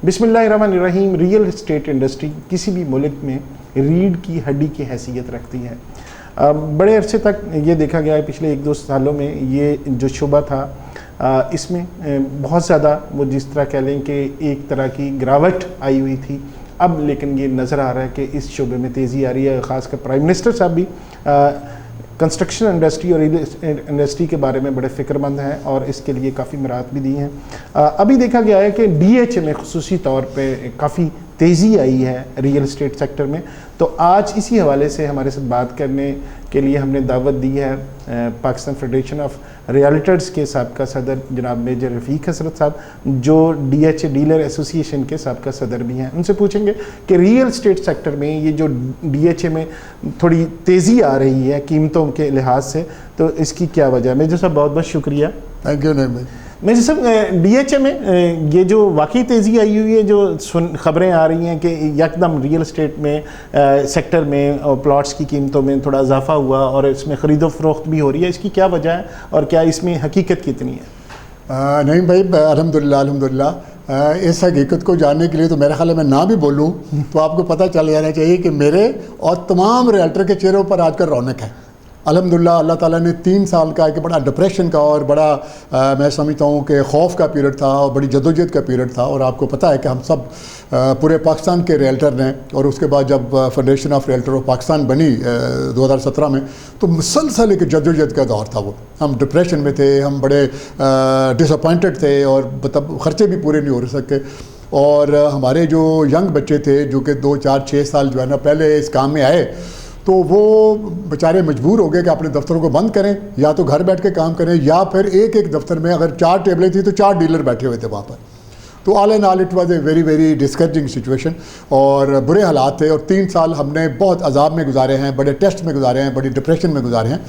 बिस्मिल्लाहिर्रहमानिर्रहीम। Real estate industry किसी भी मुल्क में रीढ़ की हड्डी की हैसियत रखती है। बड़े अरसे तक ये देखा गया है, पिछले 1-2 सालों में ये जो शुबा था इसमें बहुत ज़्यादा वो जिस तरह कह लें कि एक तरह की गिरावट आई हुई थी। अब लेकिन ये नज़र आ रहा है कि इस शुबे में तेज़ी आ रही है। ख़ासकर प्राइम मिनिस्टर साहब भी कंस्ट्रक्शन इंडस्ट्री और रियल इंडस्ट्री के बारे में बड़े फ़िक्रमंद हैं और इसके लिए काफ़ी मराहत भी दी हैं। अभी देखा गया है कि DHA में ख़ुसूसी तौर पे काफ़ी तेज़ी आई है रियल इस्टेट सेक्टर में। तो आज इसी हवाले से हमारे साथ बात करने के लिए हमने दावत दी है पाकिस्तान फेडरेशन ऑफ रियल्टर्स के साबका सदर जनाब मेजर रफ़ीक हसरत साहब, जो DHA डीलर एसोसिएशन के साबका सदर भी हैं। उनसे पूछेंगे कि रियल इस्टेट सेक्टर में ये जो DHA में थोड़ी तेज़ी आ रही है कीमतों के लिहाज से, तो इसकी क्या वजह है। मेजर साहब बहुत बहुत शुक्रिया। Thank you. नहीं मेजर साहब, DHA में ये जो वाकई तेज़ी आई हुई है, जो ख़बरें आ रही हैं कि यकदम रियल इस्टेट में सेक्टर में और प्लॉट्स की कीमतों में थोड़ा इजाफा हुआ और इसमें ख़रीदो फ़रोख्त भी हो रही है, इसकी क्या वजह है और क्या इसमें हकीकत कितनी है। नहीं भाई, अल्हम्दुलिल्लाह इस हकीकत को जानने के लिए तो मेरे ख्याल में ना भी बोलूँ तो आपको पता चल जाना चाहिए कि मेरे और तमाम रियल्टर के चेहरों पर आजकल रौनक है। अल्हम्दुलिल्लाह अल्लाह ताला ने 3 साल का एक बड़ा डिप्रेशन का और बड़ा मैं समझता हूँ कि खौफ का पीरियड था और बड़ी जदोजहद का पीरियड था। और आपको पता है कि हम सब पूरे पाकिस्तान के रियल्टर ने, और उसके बाद जब federation of realtor of Pakistan बनी 2017 में, तो मुसलसल एक जदोजहद का दौर था। वो हम डिप्रेशन में थे, हम बड़े डिसअपॉइंटेड थे और मतलब ख़र्चे भी पूरे नहीं हो सके। और हमारे जो यंग बच्चे थे जो कि 2, 4, 6 साल जो है ना पहले इस काम में आए, तो वो बेचारे मजबूर हो गए कि अपने दफ्तरों को बंद करें, या तो घर बैठ के काम करें, या फिर एक दफ्तर में अगर 4 टेबलें थी तो 4 डीलर बैठे हुए थे वहाँ पर। तो all and all it was a very very discouraging situation और बुरे हालात थे। और 3 साल हमने बहुत अजाब में गुजारे हैं, बड़े टेस्ट में गुजारे हैं, बड़ी डिप्रेशन में गुजारे हैं।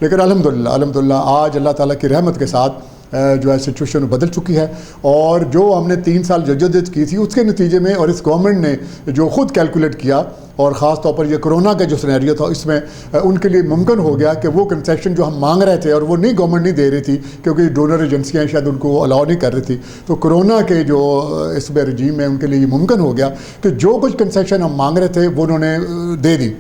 लेकिन अल्हम्दुलिल्लाह आज अल्लाह ताला की रहमत के साथ जो है सिचुएशन बदल चुकी है। और जो हमने 3 साल जदोजहद की थी उसके नतीजे में, और इस गवर्नमेंट ने जो ख़ुद कैलकुलेट किया, और ख़ास तौर पर ये कोरोना का जो सिनेरियो था इसमें उनके लिए मुमकिन हो गया कि वो कंसेशन जो हम मांग रहे थे और वो नहीं गवर्नमेंट नहीं दे रही थी क्योंकि डोनर एजेंसियाँ शायद उनको अलाउ नहीं कर रही थी, तो कोरोना के जो इसमें रजीम में उनके लिए मुमकिन हो गया कि जो कुछ कंसेशन हम मांग रहे थे वो उन्होंने दे दी।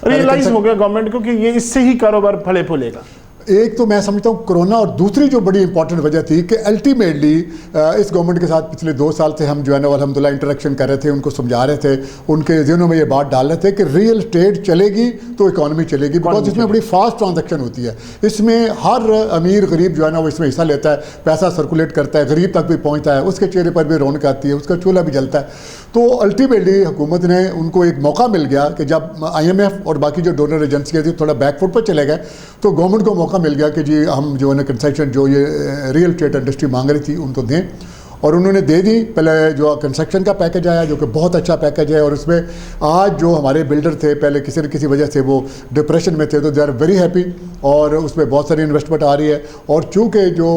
रियलाइज हो गया गवर्नमेंट को कि ये इससे ही कारोबार फले फूलेगा। एक तो मैं समझता हूँ कोरोना, और दूसरी जो बड़ी इंपॉर्टेंट वजह थी कि अल्टीमेटली इस गवर्नमेंट के साथ पिछले 2 साल से हम जो है ना अल्हम्दुलिल्लाह इंटरेक्शन कर रहे थे, उनको समझा रहे थे, उनके ज़हनों में ये बात डाल रहे थे कि रियल स्टेट चलेगी तो इकॉनमी चलेगी, बिकॉज इसमें बड़ी फास्ट ट्रांजैक्शन होती है। इसमें हर अमीर गरीब जो है ना वो इसमें हिस्सा लेता है, पैसा सर्कुलेट करता है, गरीब तक भी पहुँचता है, उसके चेहरे पर भी रौनक आती है, उसका चूल्हा भी जलता है। तो अल्टीमेटली हुकूमत ने उनको एक मौका मिल गया कि जब IMF और बाकी जो डोनर एजेंसियाँ थी थोड़ा बैकफुट पर चले गए, तो गवर्नमेंट को मौका मिल गया कि जी हम जो है ना कंस्ट्रक्शन जो ये रियल स्टेट इंडस्ट्री मांग रही थी उनको दें, और उन्होंने दे दी। पहले जो कंस्ट्रक्शन का पैकेज आया जो कि बहुत अच्छा पैकेज है, और उसमें आज जो हमारे बिल्डर थे पहले किसी न किसी वजह से वो डिप्रेशन में थे, तो दे आर वेरी हैप्पी, और उसमें बहुत सारी इन्वेस्टमेंट आ रही है। और चूँकि जो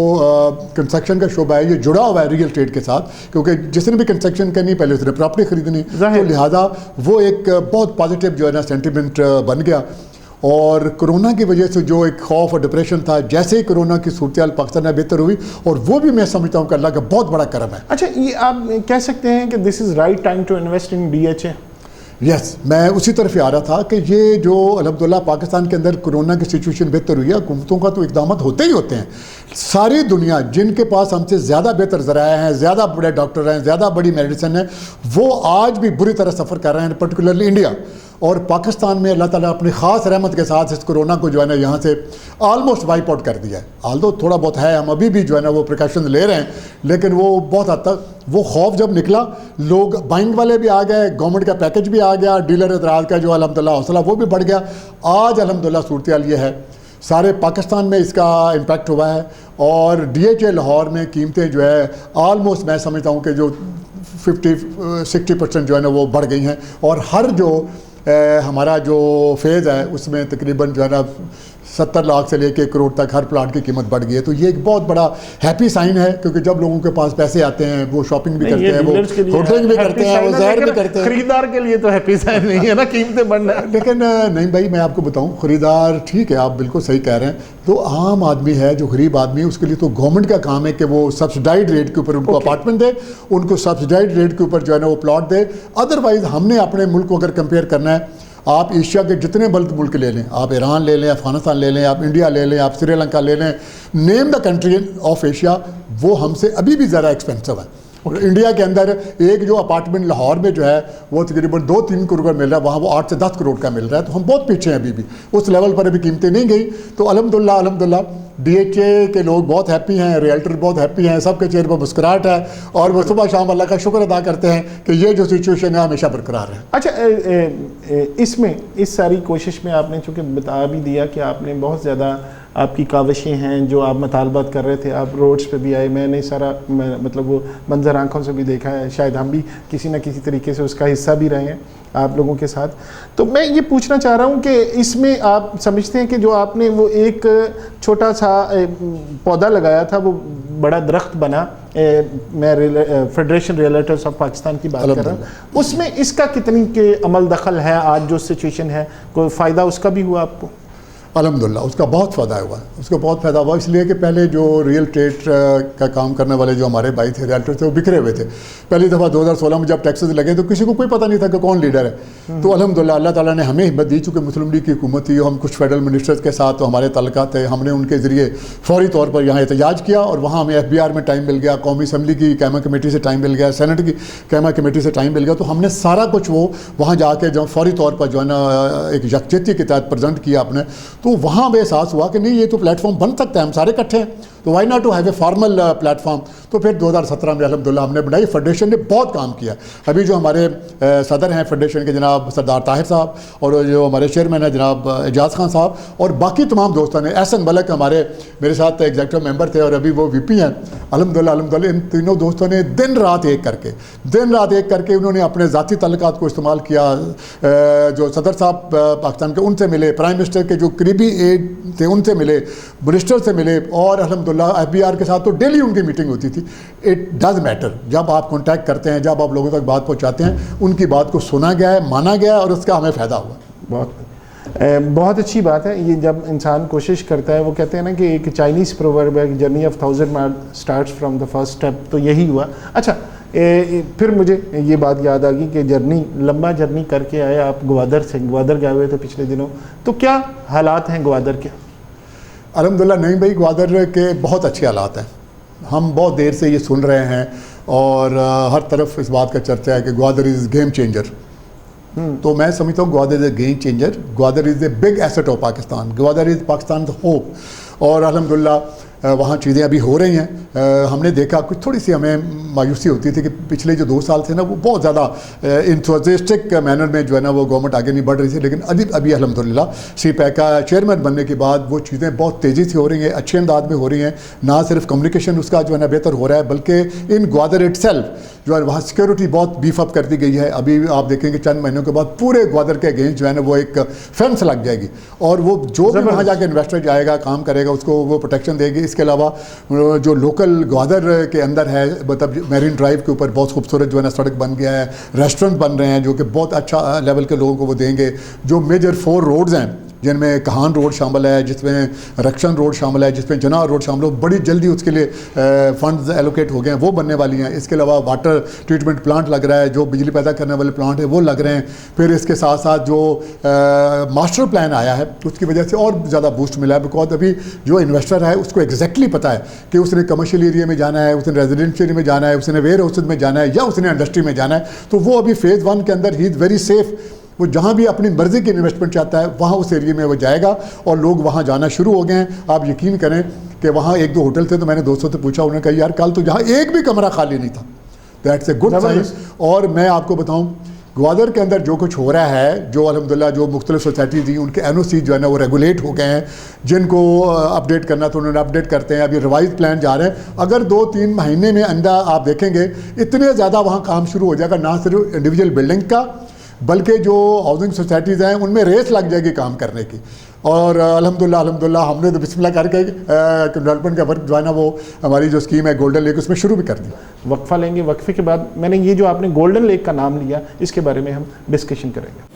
कंस्ट्रक्शन का शोबा है ये जुड़ा हुआ है रियल स्टेट के साथ, क्योंकि जिसने भी कंस्ट्रक्शन करनी पहले उसने प्रॉपर्टी खरीदनी, तो लिहाजा वो एक बहुत पॉजिटिव जो है ना सेंटिमेंट बन गया। और कोरोना की वजह से जो एक खौफ और डिप्रेशन था, जैसे ही कोरोना की सूरत पाकिस्तान में बेहतर हुई, और वो भी मैं समझता हूँ कि अल्लाह का बहुत बड़ा करम है। अच्छा, ये आप कह सकते हैं कि this is right time to invest in DHA। Yes, मैं उसी तरफ ही आ रहा था कि ये जो अल्हम्दुलिल्लाह पाकिस्तान के अंदर कोरोना की सिचुएशन बेहतर हुई है, हुकूमतों का तो इक़दाम होते ही होते हैं। सारी दुनिया जिनके पास हमसे ज़्यादा बेहतर ज़राए हैं, ज़्यादा बड़े डॉक्टर हैं, ज़्यादा बड़ी मेडिसिन है, वो आज भी बुरी तरह सफ़र कर रहे हैं, पर्टिकुलरली इंडिया। और पाकिस्तान में अल्लाह ताला अपनी ख़ास रहमत के साथ इस कोरोना को जो है ना यहाँ से ऑलमोस्ट वाइप आउट कर दिया है। आल्दो थोड़ा बहुत है, हम अभी भी जो है ना वो प्रिकॉशन ले रहे हैं, लेकिन वो बहुत हद तक वो खौफ जब निकला, लोग बाइंग वाले भी आ गए, गवर्नमेंट का पैकेज भी आ गया, डीलर एतराज़ का जो अल्हम्दुलिल्लाह हौसला वो भी बढ़ गया। आज अल्हम्दुलिल्लाह सूरत हाल ये है, सारे पाकिस्तान में इसका इम्पैक्ट हुआ है। और DHA लाहौर में कीमतें जो है ऑलमोस्ट मैं समझता हूँ कि जो 50-60% जो है ना वो बढ़ गई हैं। और हर जो हमारा जो फेज़ है उसमें तकरीबन जो है ना 70 लाख से लेके 1 करोड़ तक हर प्लाट की कीमत बढ़ गई है। तो ये एक बहुत बड़ा हैप्पी साइन है, क्योंकि जब लोगों के पास पैसे आते हैं वो शॉपिंग भी करते हैं, वो होटलिंग भी करते हैं, वो ज़ाहिर भी करते हैं। खरीदार के लिए तो हैप्पी साइन नहीं है ना, कीमतें बढ़ना। लेकिन नहीं भाई, मैं आपको बताऊं, खरीदार ठीक है, आप बिल्कुल सही कह रहे हैं। तो आम आदमी है, जो गरीब आदमी है, उसके लिए तो गवर्नमेंट का काम है कि वो सब्सिडाइड रेट के ऊपर उनको अपार्टमेंट दे, उनको सब्सिडाइड रेट के ऊपर जो है ना वो प्लॉट दे। अदरवाइज हमने अपने मुल्क को अगर कंपेयर करना है, आप एशिया के जितने बल्द मुल्क ले लें, आप ईरान ले लें, अफगानिस्तान ले लें, आप इंडिया ले लें, आप श्रीलंका ले लें, name the country of Asia, वो हमसे अभी भी ज़्यादा एक्सपेंसिव है। इंडिया के अंदर एक जो अपार्टमेंट लाहौर में जो है वो तकरीबन 2-3 करोड़ का मिल रहा है, वहाँ वो 8 से 10 करोड़ का मिल रहा है। तो हम बहुत पीछे हैं अभी भी, उस लेवल पर अभी कीमतें नहीं गई। तो अल्हम्दुलिल्लाह DHA के लोग बहुत हैप्पी हैं, रियल्टर बहुत हैप्पी हैं, सबके चेहरे पर मुस्कुराहट है, और वो सुबह शाम अल्लाह का शुक्र अदा करते हैं कि ये जो सिचुएशन है हमेशा बरकरार है। अच्छा, इसमें इस सारी कोशिश में आपने चूँकि बता भी दिया कि आपने बहुत ज़्यादा आपकी काविशें हैं, जो आप मुतालबात कर रहे थे, आप रोड्स पे भी आए, मैंने सारा मतलब वो मंजर आंखों से भी देखा है, शायद हम भी किसी न किसी तरीके से उसका हिस्सा भी रहे हैं आप लोगों के साथ। तो मैं ये पूछना चाह रहा हूँ कि इसमें आप समझते हैं कि जो आपने वो एक छोटा सा पौधा लगाया था वो बड़ा दरख्त बना, मैं फेडरेशन रियल्टर्स ऑफ पाकिस्तान की बात कर रहा हूँ, उसमें इसका कितनी के अमल दखल है आज जो सिचुएशन है, कोई फ़ायदा उसका भी हुआ आपको? अल्हम्दुलिल्लाह उसका बहुत फ़ायदा हुआ, उसको बहुत फ़ायदा हुआ, इसलिए कि पहले जो रियल एस्टेट का काम करने वाले जो हमारे भाई थे, रियल्टर थे, वो बिखरे हुए थे। पहली दफ़ा 2016 में जब टैक्सेस लगे तो किसी को कोई पता नहीं था कि कौन लीडर है। तो अल्हम्दुलिल्लाह अल्लाह ताला ने हमें हिम्मत दी, चूँकि मुस्लिम लीग की हुकूमत थी, हम कुछ फेडरल मिनिस्टर्स के साथ तो हमारे ताल्लुकात थे, हमने उनके ज़रिए फौरी तौर पर यहाँ एहतजाज किया, और वहाँ हमें FBR में टाइम मिल गया, कौमी असम्बली की कैमा कमेटी से टाइम मिल गया, सेनेट की कैमा कमेटी से टाइम मिल गया। तो हमने सारा कुछ वो वहाँ जाके जब फौरी तौर पर जो है ना एक यकजहती के तहत प्रेजेंट किया आपने, तो वहाँ हमें एहसास हुआ कि नहीं ये तो प्लेटफॉर्म बन सकता है, हम सारे इकट्ठे हैं, तो why not to have a formal platform. तो फिर 2017 में अल्हम्दुलिल्लाह हमने बनाई, फेडरेशन ने बहुत काम किया। अभी जो हमारे सदर हैं फेडरेशन के जनाब सरदार ताहिर साहब, और जो हमारे चेयरमैन हैं जनाब एजाज खान साहब, और बाकी तमाम दोस्तों ने, एहसन मलक हमारे मेरे साथ एग्जीक्यूटिव मेंबर थे और अभी वो VP हैं, अल्हम्दुलिल्लाह इन तीनों दोस्तों ने दिन रात एक करके उन्होंने अपने ज़ाती ताल्लुकात को इस्तेमाल किया। जो सदर साहब पाकिस्तान के, उनसे मिले, प्राइम मिनिस्टर के जो करीबी एड थे उनसे मिले, मिनिस्टर से मिले, और अल्हम्दुलिल्लाह FBR के साथ तो डेली उनकी मीटिंग होती थी। इट डज़ मैटर, जब आप कॉन्टैक्ट करते हैं, जब आप लोगों तक बात पहुँचाते हैं, उनकी बात को सुना गया है, माना गया है, और उसका हमें फ़ायदा हुआ। बहुत अच्छी बात है ये, जब इंसान कोशिश करता है। वो कहते हैं ना कि एक चाइनीज़ प्रोवर्ब है, journey of 1000 mile starts from the first step, तो यही हुआ। अच्छा, फिर मुझे ये बात याद आ गई कि लंबा जर्नी करके आए आप ग्वादर गए हुए थे पिछले दिनों, तो क्या हालात हैं ग्वादर के? अल्हम्दुलिल्लाह नहीं भाई, ग्वादर के बहुत अच्छे हालात हैं। हम बहुत देर से ये सुन रहे हैं, और हर तरफ इस बात का चर्चा है कि ग्वादर इज़ गेम चेंजर। तो मैं समझता हूँ Gwadar is a game changer, Gwadar is a big asset of Pakistan, Gwadar is Pakistan the hope. और अल्हम्दुलिल्लाह वहाँ चीज़ें अभी हो रही हैं। हमने देखा कुछ थोड़ी सी हमें मायूसी होती थी कि पिछले जो 2 साल थे ना, वो बहुत ज़्यादा इंथुजियास्टिक मैनर में जो है ना वो गवर्नमेंट आगे नहीं बढ़ रही थी, लेकिन अभी अल्हम्दुलिल्लाह CPAC का चेयरमैन बनने के बाद वो चीज़ें बहुत तेज़ी से हो रही हैं, अच्छे अंदाज में हो रही हैं। ना सिर्फ कम्युनिकेशन उसका जो है ना बेहतर हो रहा है, बल्कि इन ग्वादर इटसेल्फ जो है वहाँ सिक्योरिटी बहुत बीफ अप कर दी गई है। अभी आप देखेंगे चंद महीनों के बाद पूरे ग्वादर के अगेंस्ट जो है ना वो एक फेंस लग जाएगी, और वो जो भी वहाँ जाके इन्वेस्टर जाएगा, काम करेगा, उसको वो प्रोटेक्शन देगी। इसके अलावा जो लोकल ग्वादर के अंदर है, मतलब मैरीन ड्राइव के ऊपर बहुत खूबसूरत जो है ना सड़क बन गया है, रेस्टोरेंट बन रहे हैं जो कि बहुत अच्छा लेवल के लोगों को वो देंगे। जो मेजर 4 रोड्स हैं, जिनमें कहान रोड शामिल है, जिसमें रक्षण रोड शामिल है, जिसमें जना रोड शामिल है, बड़ी जल्दी उसके लिए फंड्स एलोकेट हो गए हैं, वो बनने वाली हैं। इसके अलावा वाटर ट्रीटमेंट प्लांट लग रहा है, जो बिजली पैदा करने वाले प्लांट है वो लग रहे हैं। फिर इसके साथ साथ जो मास्टर प्लान आया है उसकी वजह से और ज़्यादा बूस्ट मिला है, बिकॉज अभी जो इन्वेस्टर है उसको एग्जैक्टली पता है कि उसने कमर्शियल एरिया में जाना है, उसने रेजिडेंशियल में जाना है, उसने वेयर हाउसेज में जाना है, या उसने इंडस्ट्री में जाना है। तो वो अभी फेज़ 1 के अंदर ही इज़ वेरी सेफ़, वो जहाँ भी अपनी मर्ज़ी की इन्वेस्टमेंट चाहता है वहाँ उस एरिया में वो जाएगा, और लोग वहाँ जाना शुरू हो गए हैं। आप यकीन करें कि वहाँ 1-2 होटल थे, तो मैंने दोस्तों से पूछा, उन्होंने कहा यार कल तो यहाँ एक भी कमरा खाली नहीं था। That's a good sign. और मैं आपको बताऊँ, ग्वादर के अंदर जो कुछ हो रहा है, जो अल्हम्दुलिल्लाह जो मुख्तलिफ सोसाइटी थी उनके NOC जो है ना वो रेगुलेट हो गए हैं, जिनको अपडेट करना तो उन्होंने अपडेट करते हैं। अभी रिवाइज प्लान जा रहे हैं, अगर 2-3 महीने में अंदर आप देखेंगे इतने ज़्यादा वहाँ काम शुरू हो जाएगा, ना सिर्फ इंडिविजुअल बिल्डिंग का بلکہ جو ہاؤسنگ سوسائٹیز ہیں ان میں ریس لگ جائے گی کام کرنے کی. اور الحمدللہ ہم نے تو بسم اللہ کر کے ڈیولپمنٹ کا ورک جو ہے نا وہ ہماری جو اسکیم ہے گولڈن لیک اس میں شروع بھی کر دی. وقفہ لیں گے, وقفے کے بعد میں نے یہ جو آپ نے گولڈن لیک کا نام لیا اس کے بارے میں ہم ڈسکشن کریں گے.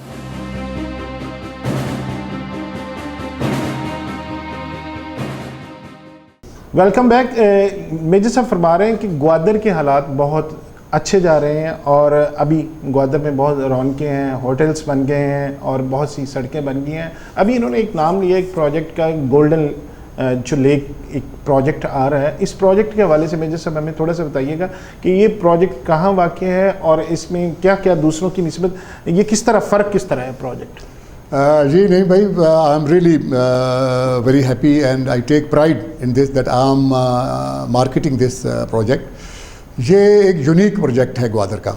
Welcome back. میجر صاحب فرما رہے ہیں کہ گوادر کے حالات بہت اچھے جا رہے ہیں اور ابھی گوادر میں بہت رونقیں ہیں, ہوٹلز بن گئے ہیں اور بہت سی سڑکیں بن گئی ہیں. ابھی انہوں نے ایک نام لیا ایک پروجیکٹ کا, گولڈن جو لیک ایک پروجیکٹ آ رہا ہے. اس پروجیکٹ کے حوالے سے میجر صاحب ہمیں تھوڑا سا بتائیے گا کہ یہ پروجیکٹ کہاں واقع ہے اور اس میں کیا کیا دوسروں کی نسبت یہ کس طرح فرق کس طرح ہے پروجیکٹ؟ جی نہیں بھائی, I am really very happy and I take pride in this that I am marketing this project. یہ ایک یونیک پروجیکٹ ہے گوادر کا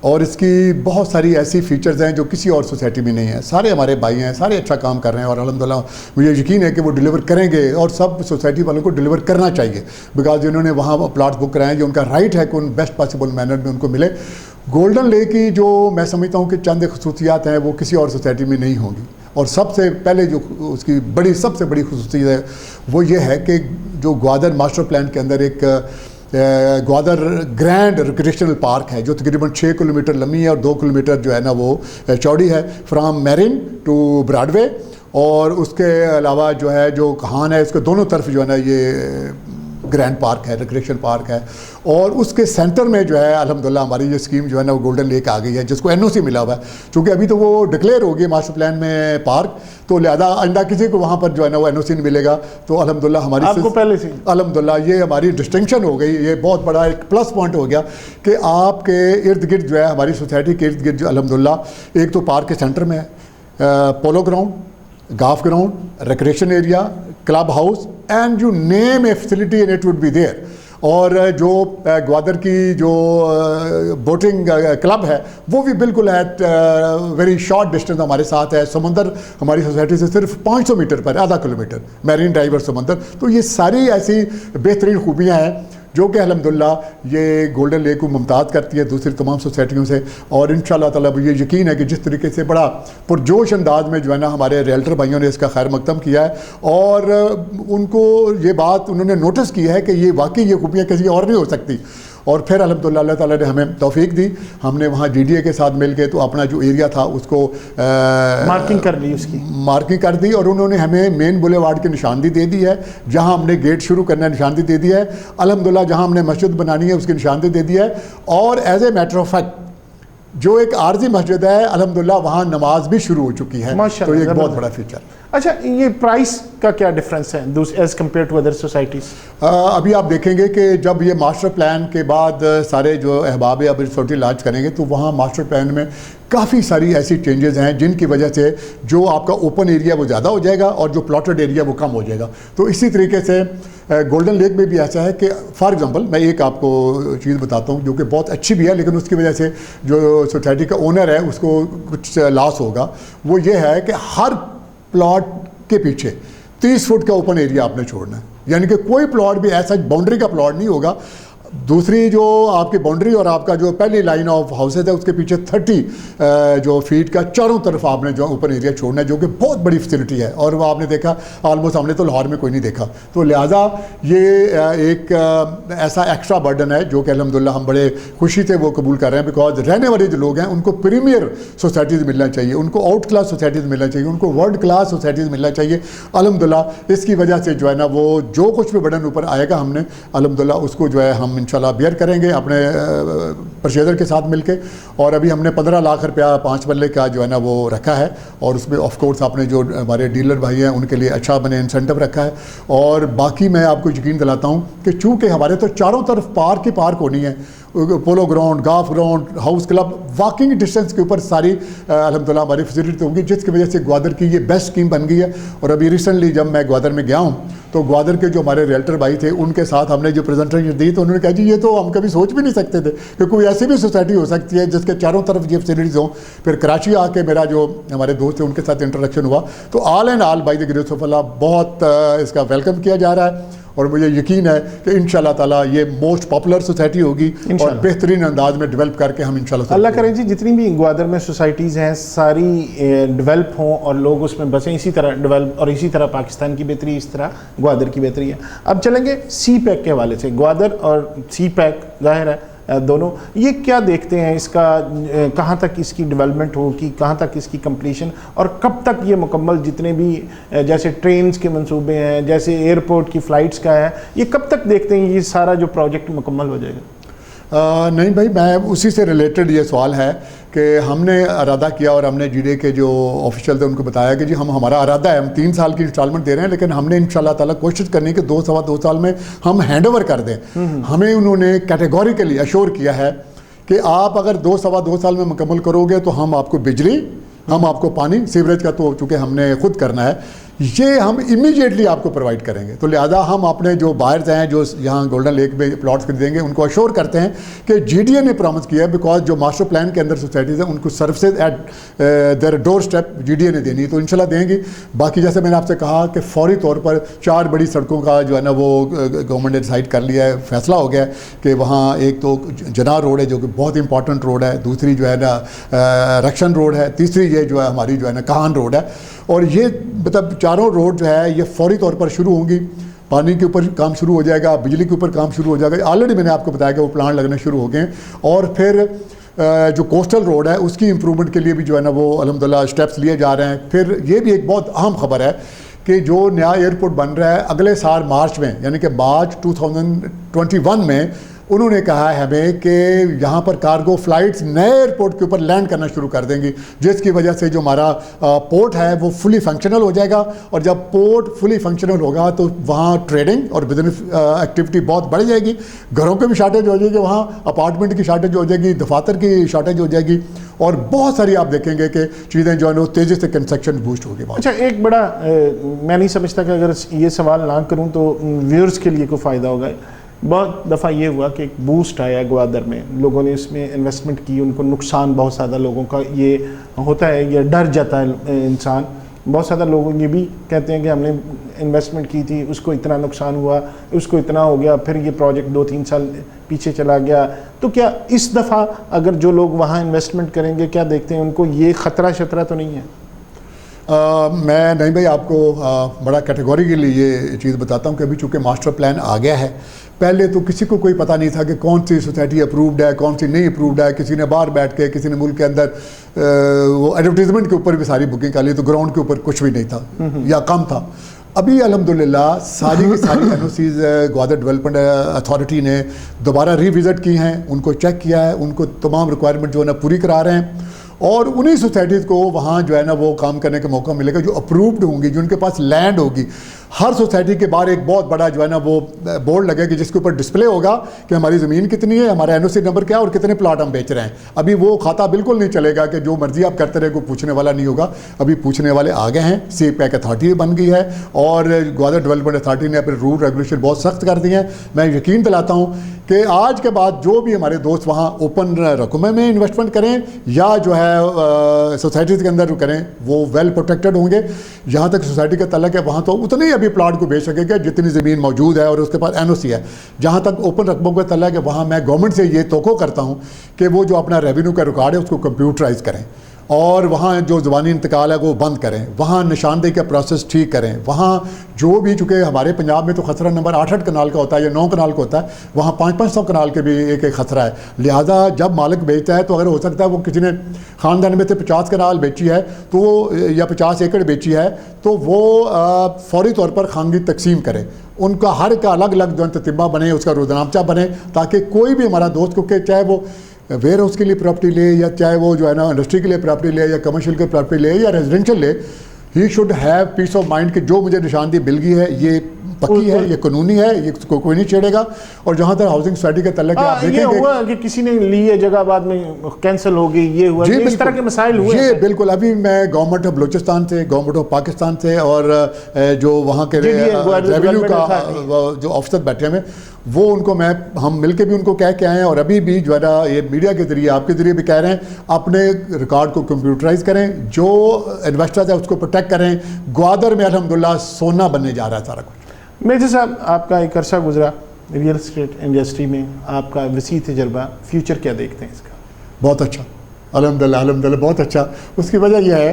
اور اس کی بہت ساری ایسی فیچرز ہیں جو کسی اور سوسائٹی میں نہیں ہیں. سارے ہمارے بھائی ہیں, سارے اچھا کام کر رہے ہیں اور الحمدللہ مجھے یقین ہے کہ وہ ڈیلیور کریں گے اور سب سوسائٹی والوں کو ڈیلیور کرنا چاہیے بیکاز انہوں نے وہاں پلاٹ بک کرائے ہیں, یہ ان کا رائٹ ہے کہ ان بیسٹ پاسبل مینر میں ان کو ملے. گولڈن لیک کی جو میں سمجھتا ہوں کہ چند خصوصیات ہیں وہ کسی اور سوسائٹی میں نہیں ہوں گی. اور سب سے پہلے جو اس کی سب سے بڑی خصوصیت ہے وہ یہ ہے کہ جو گوادر ماسٹر پلان کے اندر ایک گوادر گرینڈ ریکریشنل پارک ہے جو تقریباً 6 کلومیٹر لمبی ہے اور 2 کلومیٹر جو ہے نا وہ چوڑی ہے فرام میرین ٹو براڈ وے. اور اس کے علاوہ جو ہے جو کہان ہے اس کے دونوں طرف جو ہے نا یہ گرینڈ پارک ہے, ریکریشن پارک ہے. اور اس کے سینٹر میں جو ہے الحمدللہ ہماری یہ اسکیم جو ہے نا وہ گولڈن لیک آ گئی ہے جس کو NOC ملا ہوا ہے. چونکہ ابھی تو وہ ڈکلیئر ہو گئی ماسٹر پلان میں پارک, تو لہذا آئندہ کسی کو وہاں پر جو ہے نا وہ NOC نہیں ملے گا. تو الحمدللہ ہماری آپ کو پہلے سے الحمدللہ یہ ہماری ڈسٹنکشن ہو گئی, یہ بہت بڑا ایک پلس پوائنٹ ہو گیا کہ آپ کے ارد گرد جو ہے ہماری سوسائٹی کے ارد گرد جو الحمدللہ ایک تو پارک کے سینٹر میں ہے polo ground, golf ground, recreation area, club house and you name a facility and it would be there. اور جو گوادر کی جو بوٹنگ کلب ہے وہ بھی بالکل ایٹ ویری شارٹ ڈسٹینس ہمارے ساتھ ہے. سمندر ہماری سوسائٹی سے صرف 500 میٹر پر, آدھا کلومیٹر میرین ڈرائیو اور سمندر. تو یہ ساری ایسی بہترین خوبیاں ہیں جو کہ الحمدللہ یہ گولڈن لیک کو ممتاز کرتی ہے دوسری تمام سوسائٹیوں سے. اور انشاءاللہ تعالیٰ یہ یقین ہے کہ جس طریقے سے بڑا پرجوش انداز میں جو ہے نا ہمارے ریئلٹر بھائیوں نے اس کا خیر مقدم کیا ہے اور ان کو یہ بات انہوں نے نوٹس کی ہے کہ یہ واقعی یہ خوبیاں کسی اور نہیں ہو سکتی. اور پھر الحمدللہ اللہ تعالیٰ نے ہمیں توفیق دی, ہم نے وہاں DDA کے ساتھ مل کے تو اپنا جو ایریا تھا اس کو مارکنگ کر لی, اس کی مارکنگ کر دی اور انہوں نے ہمیں مین بولیوارڈ کی نشاندہی دے دی ہے. جہاں ہم نے گیٹ شروع کرنا ہے نشاندہی دے دی ہے. الحمدللہ جہاں ہم نے مسجد بنانی ہے اس کی نشاندہی دے دی ہے. اور as a matter of fact جو ایک عارضی مسجد ہے الحمدللہ وہاں نماز بھی شروع ہو چکی ہے. تو یہ ایک بہت بڑا فیچر. اچھا, یہ پرائس کا کیا ڈفرینس ہے as compare to other societies? ابھی آپ دیکھیں گے کہ جب یہ ماسٹر پلان کے بعد سارے جو احباب اب ریسورٹی لانچ کریں گے تو وہاں ماسٹر پلان میں کافی ساری ایسی چینجز ہیں جن کی وجہ سے جو آپ کا اوپن ایریا وہ زیادہ ہو جائے گا اور جو پلاٹڈ ایریا وہ کم ہو جائے گا. تو اسی طریقے سے گولڈن لیک میں بھی ایسا ہے کہ فار ایگزامپل میں ایک آپ کو چیز بتاتا ہوں جو کہ بہت اچھی بھی ہے لیکن اس کی وجہ سے جو سوسائٹی کا اونر ہے اس کو کچھ لاس ہوگا. وہ یہ ہے کہ ہر پلاٹ کے پیچھے 30 فٹ کا اوپن ایریا آپ نے چھوڑنا ہے, یعنی کہ کوئی پلاٹ بھی ایسا باؤنڈری کا پلاٹ نہیں ہوگا. دوسری جو آپ کی باؤنڈری اور آپ کا جو پہلی لائن آف ہاؤسز ہے اس کے پیچھے 30 جو فیٹ کا چاروں طرف آپ نے جو اوپن ایریا چھوڑنا ہے جو کہ بہت بڑی فیسلٹی ہے. اور وہ آپ نے دیکھا آلموسٹ ہم نے تو لاہور میں کوئی نہیں دیکھا. تو لہٰذا یہ ایک ایسا ایکسٹرا برڈن ہے جو کہ الحمدللہ ہم بڑے خوشی سے وہ قبول کر رہے ہیں بیکاز رہنے والے جو لوگ ہیں ان کو پریمیئر سوسائٹیز ملنا چاہیے, ان کو آؤٹ کلاس سوسائٹیز ملنا چاہیے, ان کو ورلڈ کلاس سوسائٹیز ملنا چاہیے. الحمدللہ اس کی وجہ سے جو ہے نا وہ جو کچھ بھی برڈن اوپر آئے گا ہم نے الحمدللہ اس کو جو ہے ہم انشاءاللہ بیئر کریں گے اپنے پرچیزر کے ساتھ مل کے. اور ابھی ہم نے 15 لاکھ روپیہ 5 مرلے کا جو ہے نا وہ رکھا ہے اور اس میں آف کورس آپ نے جو ہمارے ڈیلر بھائی ہیں ان کے لیے اچھا میں نے انسینٹو رکھا ہے. اور باقی میں آپ کو یقین دلاتا ہوں کہ چونکہ ہمارے تو چاروں طرف پارک ہی پارک ہونی ہے, polo ground, golf ground, house club, walking distance کے اوپر ساری الحمدللہ ہماری فیسلٹی ہوگی جس کی وجہ سے گوادر کی یہ بیسٹ اسکیم بن گئی ہے. اور ابھی ریسنٹلی جب میں گوادر میں گیا ہوں تو گوادر کے جو ہمارے ریئلٹر بھائی تھے ان کے ساتھ ہم نے جو پریزنٹیشن دی تو انہوں نے کہا جی یہ تو ہم کبھی سوچ بھی نہیں سکتے تھے کہ کوئی ایسی بھی سوسائٹی ہو سکتی ہے جس کے چاروں طرف یہ فیسلٹیز ہوں. پھر کراچی آ کے میرا جو ہمارے دوست ہیں ان کے ساتھ انٹریکشن ہوا تو all and all by the grace of اللہ بہت اس کا ویلکم کیا جا رہا ہے. اور مجھے یقین ہے کہ انشاءاللہ تعالیٰ یہ موسٹ پاپولر سوسائٹی ہوگی اور بہترین انداز میں ڈیولپ کر کے ہم انشاءاللہ اللہ کریں جی جتنی بھی گوادر میں سوسائٹیز ہیں ساری ڈیولپ ہوں اور لوگ اس میں بسیں اسی طرح ڈیولپ، اور اسی طرح پاکستان کی بہتری اس طرح گوادر کی بہتری ہے. اب چلیں گے سی پیک کے حوالے سے. گوادر اور سی پیک ظاہر ہے دونوں، یہ کیا دیکھتے ہیں اس کا کہاں تک اس کی ڈیولپمنٹ ہوگی، کہاں تک اس کی کمپلیشن، اور کب تک یہ مکمل، جتنے بھی جیسے ٹرینز کے منصوبے ہیں، جیسے ایئرپورٹ کی فلائٹس کا ہے، یہ کب تک دیکھتے ہیں یہ سارا جو پروجیکٹ مکمل ہو جائے گا؟ نہیں بھائی، میں اسی سے ریلیٹڈ یہ سوال ہے کہ ہم نے ارادہ کیا اور ہم نے جی ڈے کے جو آفیشیل تھے ان کو بتایا کہ جی ہمارا ارادہ ہے، ہم 3 سال کی انسٹالمنٹ دے رہے ہیں، لیکن ہم نے انشاءاللہ تعالیٰ کوشش کرنی کہ 2 سال میں ہم ہینڈ اوور کر دیں. ہمیں انہوں نے کیٹیگوریکلی اشور کیا ہے کہ آپ اگر 2 سال میں مکمل کرو گے تو ہم آپ کو بجلی، ہم آپ کو پانی، سیوریج کا تو چونکہ ہم نے خود کرنا ہے، یہ ہم امیجیٹلی آپ کو پرووائڈ کریں گے. تو لہذا ہم اپنے جو بائرز ہیں جو یہاں گولڈن لیک میں پلاٹس خریدیں گے ان کو اشور کرتے ہیں کہ جی ڈی اے نے پرامس کیا ہے، بیکاز جو ماسٹر پلان کے اندر سوسائٹیز ہیں ان کو services at their door step G D A نے دینی ہے، تو انشاءاللہ دیں گی. باقی جیسے میں نے آپ سے کہا کہ فوری طور پر 4 بڑی سڑکوں کا جو ہے نا وہ گورنمنٹ نے ڈیسائڈ کر لیا ہے، فیصلہ ہو گیا ہے کہ وہاں ایک تو جناح روڈ ہے جو کہ بہت امپورٹنٹ روڈ ہے، دوسری جو ہے نا رکشن روڈ ہے، تیسری یہ جو ہے ہماری جو ہے نا کہان روڈ ہے. اور یہ مطلب چاروں روڈ جو ہے یہ فوری طور پر شروع ہوں گی. پانی کے اوپر کام شروع ہو جائے گا، بجلی کے اوپر کام شروع ہو جائے گا. آلریڈی میں نے آپ کو بتایا کہ وہ پلان لگنے شروع ہو گئے ہیں. اور پھر جو کوسٹل روڈ ہے اس کی امپرومنٹ کے لیے بھی جو ہے نا وہ الحمدللہ اسٹیپس لیے جا رہے ہیں. پھر یہ بھی ایک بہت اہم خبر ہے کہ جو نیا ایئرپورٹ بن رہا ہے اگلے سال مارچ میں، یعنی کہ مارچ 2021 میں انہوں نے کہا ہے ہمیں کہ یہاں پر کارگو فلائٹس نئے ایئرپورٹ کے اوپر لینڈ کرنا شروع کر دیں گی، جس کی وجہ سے جو ہمارا پورٹ ہے وہ فلی فنکشنل ہو جائے گا. اور جب پورٹ فلی فنکشنل ہوگا تو وہاں ٹریڈنگ اور بزنس ایکٹیویٹی بہت بڑھ جائے گی. گھروں کی بھی شارٹیج ہو جائے گی، وہاں اپارٹمنٹ کی شارٹیج ہو جائے گی، دفاتر کی شارٹیج ہو جائے گی، اور بہت ساری آپ دیکھیں گے کہ چیزیں جو ہے نا تیزی سے کنسٹرکشن بوسٹ ہوگی. اچھا، ایک بڑا میں نہیں سمجھتا کہ اگر یہ سوال نہ کروں تو ویورز کے لیے کوئی فائدہ ہوگا. بہت دفعہ یہ ہوا کہ ایک بوسٹ آیا گوادر میں، لوگوں نے اس میں انویسٹمنٹ کی، ان کو نقصان بہت زیادہ لوگوں کا یہ ہوتا ہے، یہ ڈر جاتا ہے انسان. بہت زیادہ لوگ یہ بھی کہتے ہیں کہ ہم نے انویسٹمنٹ کی تھی، اس کو اتنا نقصان ہوا، اس کو اتنا ہو گیا، پھر یہ پروجیکٹ 2-3 سال پیچھے چلا گیا. تو کیا اس دفعہ اگر جو لوگ وہاں انویسٹمنٹ کریں گے، کیا دیکھتے ہیں ان کو یہ خطرہ شطرہ تو نہیں ہے؟ میں نہیں بھائی آپ کو بڑا کیٹیگوری کے لیے یہ چیز بتاتا ہوں کہ ابھی چونکہ ماسٹر پلان آ گیا ہے. پہلے تو کسی کو کوئی پتہ نہیں تھا کہ کون سی سوسائٹی اپرووڈ ہے، کون سی نہیں اپرووڈ ہے. کسی نے باہر بیٹھ کے، کسی نے ملک کے اندر وہ ایڈورٹیزمنٹ کے اوپر بھی ساری بکنگ کر لی، تو گراؤنڈ کے اوپر کچھ بھی نہیں تھا یا کم تھا. ابھی الحمدللہ ساری کی ساری این او سیز گوادر ڈیولپمنٹ اتھارٹی نے دوبارہ ری وزٹ کی ہیں، ان کو چیک کیا ہے، ان کو تمام ریکوائرمنٹ جو ہے نا پوری کرا رہے ہیں. اور انہی سوسائٹیز کو وہاں جو ہے نا وہ کام کرنے کا موقع ملے گا جو اپرووڈ ہوں گی، جن کے پاس لینڈ ہوگی. ہر سوسائٹی کے باہر ایک بہت بڑا جو ہے نا وہ بورڈ لگے گا جس کے اوپر ڈسپلے ہوگا کہ ہماری زمین کتنی ہے، ہمارا این او سی نمبر کیا ہے، اور کتنے پلاٹ ہم بیچ رہے ہیں. ابھی وہ کھاتا بالکل نہیں چلے گا کہ جو مرضی آپ کرتے رہے، کوئی پوچھنے والا نہیں ہوگا. ابھی پوچھنے والے آ گئے ہیں. سی پیک اتھارٹی بن گئی ہے اور گوادر ڈیولپمنٹ اتھارٹی نے اپنے رول ریگولیشن بہت سخت کر دی ہیں. میں یقین دلاتا ہوں کہ آج کے بعد جو بھی ہمارے دوست وہاں اوپن رقمے میں انویسٹمنٹ کریں یا جو ہے سوسائٹیز کے اندر کریں، وہ ویل پروٹیکٹڈ ہوں گے. جہاں تک سوسائٹی کا تعلق ہے وہاں تو اتنے ہی ابھی پلاٹ کو بیچ سکے گا جتنی زمین موجود ہے اور اس کے پاس این او سی ہے. جہاں تک اوپن رقبوں کا تعلق ہے وہاں میں گورنمنٹ سے یہ توقع کرتا ہوں کہ وہ جو اپنا ریونیو کا ریکارڈ ہے اس کو کمپیوٹرائز کریں، اور وہاں جو زبانی انتقال ہے وہ بند کریں، وہاں نشاندہی کا پروسیس ٹھیک کریں. وہاں جو بھی، چونکہ ہمارے پنجاب میں تو خطرہ نمبر 8 کنال کا ہوتا ہے یا 9 کنال کا ہوتا ہے، وہاں 500 کنال کے بھی ایک خطرہ ہے. لہٰذا جب مالک بیچتا ہے تو اگر ہو سکتا ہے وہ کسی نے خاندان میں سے 50 کنال بیچی ہے تو وہ یا 50 ایکڑ بیچی ہے تو وہ فوری طور پر خانگی تقسیم کرے. ان کا ہر کا الگ الگ جو تتمہ بنے، اس کا روزنامچہ بنے، تاکہ کوئی بھی ہمارا دوست کو کہ چاہے وہ ویئر ہاؤس کے لیے پراپرٹی لے یا چاہے وہ جو ہے نا انڈسٹری کے لیے پراپرٹی لے یا کمرشل کے پراپرٹی لے یا ریزیڈینشیل لے، he should have peace of mind کہ جو مجھے نشاندہی مل گئی ہے یہ پکی ہے، یہ قانونی ہے، یہ کو کوئی نہیں چھیڑے گا. اور جہاں تک ہاؤسنگ سوسائٹی کا تعلق ہے، آپ دیکھیں یہ ہوا کہ کسی نے لی ہے جگہ بعد میں کینسل ہو گئی، یہ ہوا، اس طرح کے مسائل ہوئے. یہ بالکل. ابھی میں گورنمنٹ آف بلوچستان سے، گورنمنٹ آف پاکستان سے اور جو وہاں کے ریونیو کا جو آفسر بیٹھے ہیں وہ ان کو ہم مل کے بھی ان کو کہہ کے آئے ہیں، اور ابھی بھی جو ہے نا یہ میڈیا کے ذریعے آپ کے ذریعے بھی کہہ رہے ہیں اپنے ریکارڈ کو کمپیوٹرائز کریں، جو انویسٹرز ہے اس کو پروٹیکٹ کریں. گوادر میں الحمدللہ سونا بننے جا رہا ہے سارا کچھ. मेजर साहब, आपका एक अरसा गुजरा रियल एस्टेट इंडस्ट्री में, आपका वसी तजर्बा, फ्यूचर क्या देखते हैं इसका? बहुत अच्छा, अल्हम्दुलिल्लाह अल्हम्दुलिल्लाह, बहुत अच्छा। उसकी वजह यह है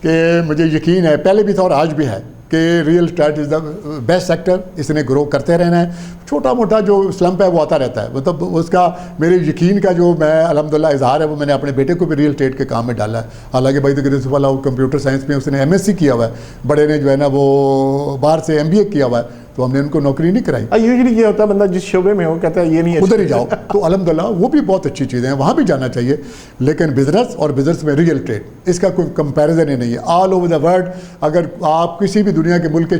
कि मुझे यकीन है, पहले भी था और आज भी है, कि real estate is the best sector, इसने ग्रो करते रहना है। छोटा मोटा जो स्लम्प है वो आता रहता है, मतलब उसका मेरे यकीन का जो मैं अल्हम्दुलिल्लाह इजहार है वो मैंने अपने बेटे को भी रियल एस्टेट के काम में डाला है। हालांकि भाई तकरीर वाला कंप्यूटर साइंस में उसने MSc किया हुआ है, बड़े ने जो है ना वो बाहर से MBA किया हुआ है, तो हमने उनको नौकरी नहीं कराई। यूजुअली ये होता है, बंदा जिस शोबे में हो कहता है ये नहीं, उधर ही जाओ। तो अल्हम्दुलिल्लाह वो भी बहुत अच्छी चीज़ें हैं, वहाँ भी जाना चाहिए। लेकिन बिज़नेस और बिज़नेस में रियल एस्टेट, इसका कोई कंपैरिजन ही नहीं है। ऑल ओवर द वर्ल्ड अगर आप किसी भी दुनिया के मुल्क के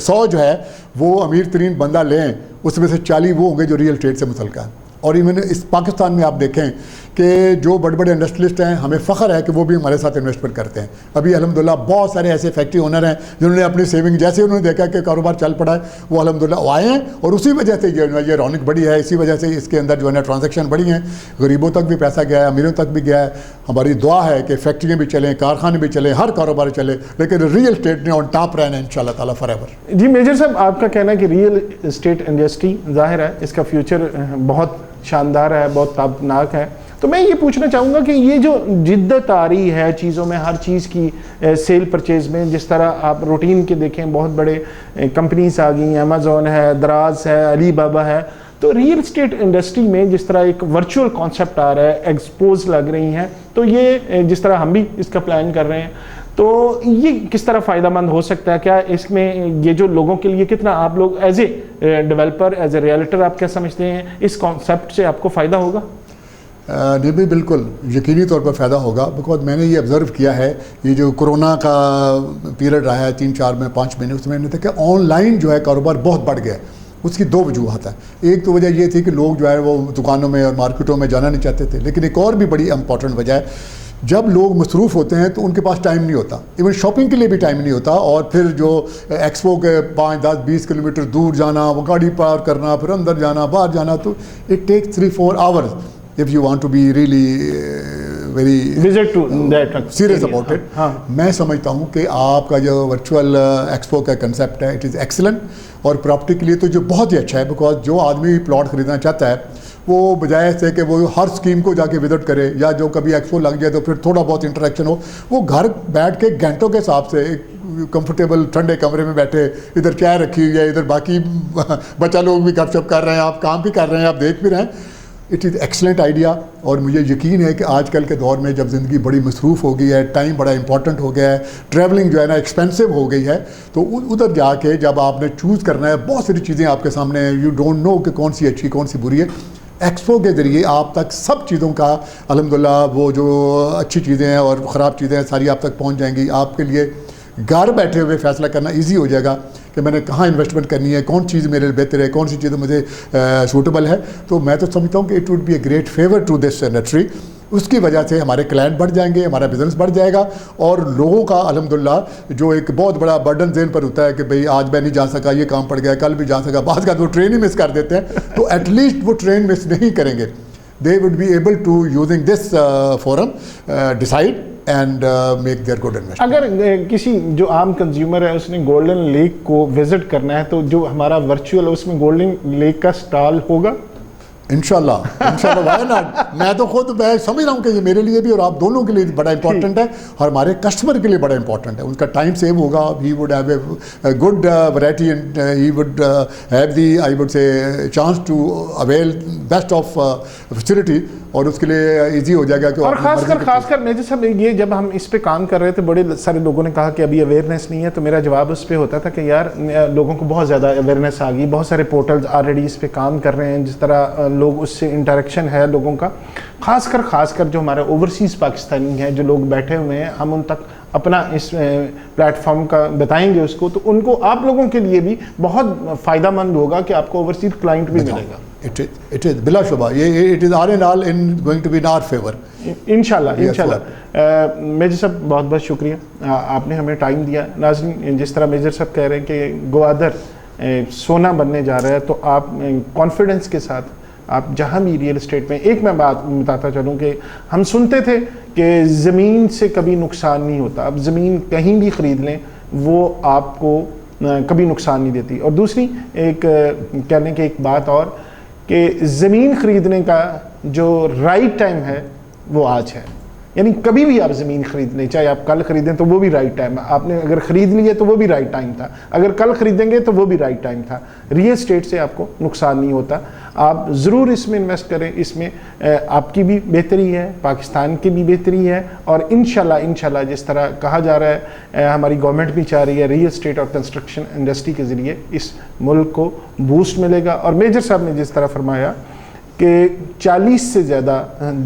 100 जो है वो अमीर तरीन बंदा लें, उसमें से 40 वो होंगे जो रियल एस्टेट से मुतल्लिक़ हैं। और इवन इस पाकिस्तान में आप देखें कि जो बड़े बड़े इंडस्ट्रियलिस्ट हैं, हमें फ़ख्र है कि वो भी हमारे साथ इन्वेस्टमेंट करते हैं। अभी अल्हम्दुलिल्लाह बहुत सारे ऐसे फैक्ट्री ओनर हैं जिन्होंने अपनी सेविंग, जैसे उन्होंने देखा कि कारोबार चल पड़ा है, वो अल्हम्दुलिल्लाह आए हैं और उसी वजह से ये रौनक बढ़ी है, इसी वजह से इसके अंदर जो है ना ट्रांजैक्शन बढ़ी हैं, गरीबों तक भी पैसा गया है, अमीरों तक भी गया है। हमारी दुआ है कि फैक्ट्रियाँ भी चलें, कारखाने भी चलें, हर कारोबार चले, लेकिन रियल एस्टेट ने ऑन टॉप रहना है इंशाअल्लाह ताला फॉरएवर। जी मेजर साहब, आपका कहना है कि रियल एस्टेट इंडस्ट्री ज़ाहिर है इसका फ्यूचर बहुत शानदार है, बहुत ताबनाक है। तो मैं ये पूछना चाहूँगा कि ये जो जिद्दत आ रही है चीज़ों में, हर चीज़ की सेल परचेज में, जिस तरह आप रूटीन के देखें बहुत बड़े कंपनीज आ गई, अमेज़ॉन है, दराज है, अली बाबा है, तो रियल एस्टेट इंडस्ट्री में जिस तरह एक वर्चुअल कॉन्सेप्ट आ रहा है, एक्सपोज लग रही हैं, तो ये जिस तरह हम भी इसका प्लान कर रहे हैं, तो ये किस तरह फ़ायदेमंद हो सकता है? क्या इसमें ये जो लोगों के लिए कितना, आप लोग as a developer, as a realtor, आप क्या समझते हैं इस कॉन्सेप्ट से आपको फ़ायदा होगा? जी भी बिल्कुल यकीनी तौर पर फ़ायदा होगा। बिकॉज मैंने ये ऑब्ज़र्व किया है, ये जो कोरोना का पीरियड रहा है 3-4 में 5 महीने, उसमें मैंने देखा ऑनलाइन जो है कारोबार बहुत बढ़ गया। उसकी 2 वजूहत है। एक तो वजह ये थी कि लोग जो है वो दुकानों में और मार्केटों में जाना नहीं चाहते थे, लेकिन एक और भी बड़ी इंपॉर्टेंट वजह है, जब लोग मसरूफ़ होते हैं तो उनके पास टाइम नहीं होता, इवन शॉपिंग के लिए भी टाइम नहीं होता। और फिर जो एक्सपो के 5-10-20 किलोमीटर दूर जाना, वो गाड़ी पार करना, फिर अंदर जाना, बाहर जाना, तो it takes 3-4 hours if you want to be really very visit to that serious about it. मैं समझता हूँ कि आपका जो वर्चुअल एक्सपो का कंसेप्ट है, इट इज़ एक्सीलेंट, और प्रॉपर्टी के लिए तो जो बहुत ही अच्छा है। बिकॉज जो आदमी प्लॉट ख़रीदना चाहता है वो बजाय से कि वो हर स्कीम को जाके विजिट करे, या जो कभी एक्सपो लग जाए तो फिर थोड़ा बहुत इंटरेक्शन हो, वो घर बैठ के घंटों के हिसाब से कंफर्टेबल ठंडे कमरे में बैठे, इधर चाय रखी हुई है, इधर बाकी बच्चा लोग भी गपशप कर रहे हैं, आप काम भी कर रहे हैं, आप देख भी रहे हैं। It is excellent idea. और मुझे यकीन है कि आजकल के दौर में जब ज़िंदगी बड़ी मसरूफ़ हो गई है, टाइम बड़ा इंपॉर्टेंट हो गया है, ट्रैवलिंग जो है ना एक्सपेंसिव हो गई है, तो उधर जाके जब आपने चूज़ करना है, बहुत सारी चीज़ें आपके सामने हैं, यू डोंट नो कि कौन सी अच्छी कौन सी बुरी है। एक्सपो के ज़रिए आप तक सब चीज़ों का अल्हम्दुलिल्लाह वो जो अच्छी चीज़ें हैं और ख़राब चीज़ें हैं सारी आप तक पहुँच जाएंगी। आपके लिए घर बैठे हुए फ़ैसला करना ईजी हो जाएगा कि मैंने कहाँ इन्वेस्टमेंट करनी है, कौन चीज़ मेरे लिए बेहतर है, कौन सी चीज़ मुझे सूटेबल है। तो मैं तो समझता हूँ कि it would be a great favour to this industry. उसकी वजह से हमारे क्लाइंट बढ़ जाएंगे, हमारा बिज़नेस बढ़ जाएगा, और लोगों का अल्हम्दुलिल्लाह जो एक बहुत बड़ा बर्डन ज़हन पर होता है कि भाई आज मैं नहीं जा सका, ये काम पड़ गया, कल भी जा सका, बाद का वो ट्रेन ही मिस कर देते हैं, तो एटलीस्ट वो ट्रेन मिस नहीं करेंगे। They would be able to using this forum decide and make their good investment. अगर किसी जो आम कंज्यूमर है उसने गोल्डन लेक को विजिट करना है, तो जो हमारा वर्चुअल है उसमें गोल्डन लेक का स्टॉल होगा इंशाल्लाह व्हाई नॉट। मैं तो खुद मैं समझ रहा हूँ कि ये मेरे लिए भी और आप दोनों के लिए बड़ा इंपॉर्टेंट है, और हमारे कस्टमर के लिए बड़ा इंपॉर्टेंट है। उनका टाइम सेव होगा, he would have a good variety and he would have the I would say chance to avail best of facility, और उसके लिए इजी हो जाएगा कि और खासकर मेजर साहब ये जब हम इस पे काम कर रहे थे, बड़े सारे लोगों ने कहा कि अभी अवेयरनेस नहीं है, तो मेरा जवाब उस पर होता था कि यार लोगों को बहुत ज़्यादा अवेयरनेस आ गई, बहुत सारे पोर्टल्स ऑलरेडी इस पे काम कर रहे हैं, जिस तरह लोग उससे इंटरेक्शन है लोगों का, खासकर जो हमारे ओवरसीज़ पाकिस्तानी हैं जो लोग बैठे हुए हैं, हम उन तक अपना इस प्लेटफॉर्म का बताएंगे उसको, तो उनको आप लोगों के लिए भी बहुत फ़ायदेमंद होगा कि आपको ओवरसीज़ क्लाइंट भी मिलेगा। It is बिला शुबा ये it is all in all in going to be in our favor। इंशाल्लाह। मेजर साहब बहुत बहुत शुक्रिया, आपने हमें टाइम दिया। नाज़रीन, जिस तरह मेजर साहब कह रहे हैं कि गवादर सोना बनने जा रहा है, तो आप कॉन्फिडेंस के साथ आप जहाँ भी रियल एस्टेट में, एक मैं बात बताता चलूँ कि हम सुनते थे कि ज़मीन से कभी नुकसान नहीं होता। अब ज़मीन कहीं भी ख़रीद लें वो आपको कभी नुकसान नहीं देती। और दूसरी एक कहने की एक बात और कि ज़मीन ख़रीदने का जो राइट टाइम है वो आज है, यानी कभी भी आप ज़मीन ख़रीद लें, चाहे आप कल ख़रीदें तो वो भी राइट टाइम है, आपने अगर ख़रीद ली है तो वो भी राइट टाइम था, अगर कल ख़रीदेंगे तो वो भी राइट टाइम था। रियल एस्टेट से आपको नुकसान नहीं होता, आप ज़रूर इसमें इन्वेस्ट करें, इसमें आपकी भी बेहतरी है, पाकिस्तान की भी बेहतरी है, और इंशाल्लाह जिस तरह कहा जा रहा है हमारी गवर्नमेंट भी चाह रही है, रियल एस्टेट और कंस्ट्रक्शन इंडस्ट्री के ज़रिए इस मुल्क को बूस्ट मिलेगा। और मेजर साहब ने जिस तरह फरमाया कि 40 से ज़्यादा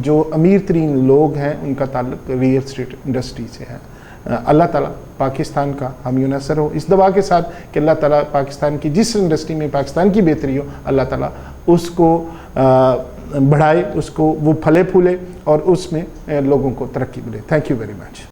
जो अमीर तरीन लोग हैं उनका ताल्लुक रियल एस्टेट इंडस्ट्री से है। अल्लाह ताला पाकिस्तान का हामी नसर हो, इस दुआ के साथ कि अल्लाह ताला पाकिस्तान की जिस इंडस्ट्री में पाकिस्तान की बेहतरी हो, अल्लाह ताला उसको बढ़ाए, उसको वो फले फूले और उसमें लोगों को तरक्की मिले। Thank you very much.